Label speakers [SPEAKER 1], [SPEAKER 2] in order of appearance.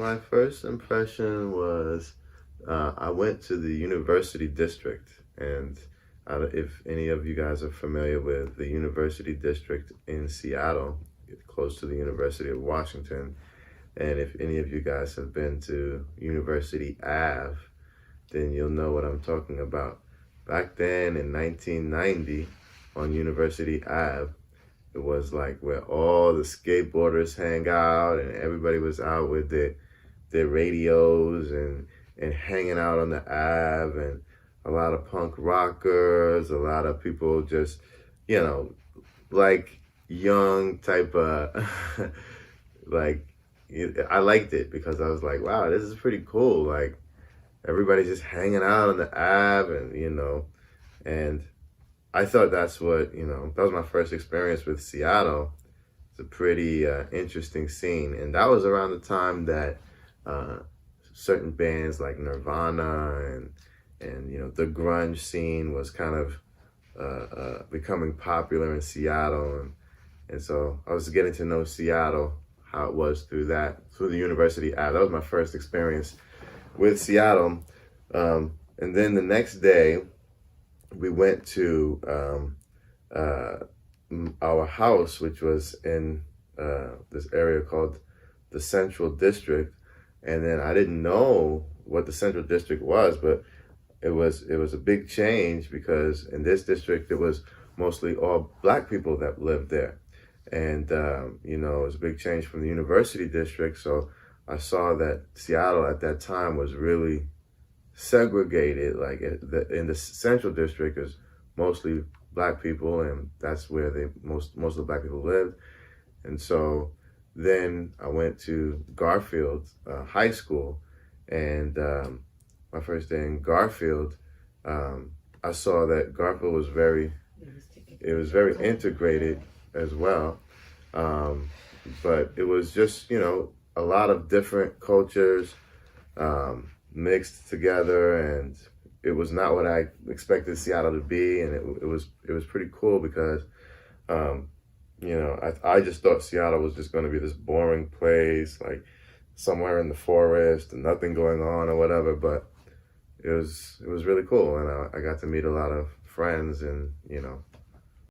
[SPEAKER 1] My first impression was I went to the University District, and if any of you guys are familiar with the University District in Seattle, it's close to the University of Washington, and if any of you guys have been to University Ave, then you'll know what I'm talking about. Back then in 1990 on University Ave, it was like where all the skateboarders hang out and everybody was out with their radios and hanging out on the Ave, and a lot of punk rockers, a lot of people just, you know, like young type of, like, I liked it because I was like, wow, this is pretty cool. Like everybody's just hanging out on the Ave and I thought that's what, that was my first experience with Seattle. It's a pretty interesting scene. And that was around the time that certain bands like Nirvana and the grunge scene was kind of becoming popular in Seattle. And so I was getting to know Seattle, how it was through the University Ave. That was my first experience with Seattle. And then the next day, we went to our house, which was in this area called the Central District. And then I didn't know what the Central District was, but it was a big change because in this district, it was mostly all Black people that lived there. And, it was a big change from the University District. So I saw that Seattle at that time was really segregated. Like in the Central District is mostly Black people, and that's where most of the Black people lived. And so then I went to Garfield High School, and my first day in Garfield, I saw that Garfield was very integrated as well. But it was just, a lot of different cultures mixed together, and it was not what I expected Seattle to be. And it was pretty cool because, I just thought Seattle was just going to be this boring place, like somewhere in the forest and nothing going on or whatever. But it was really cool, and I got to meet a lot of friends and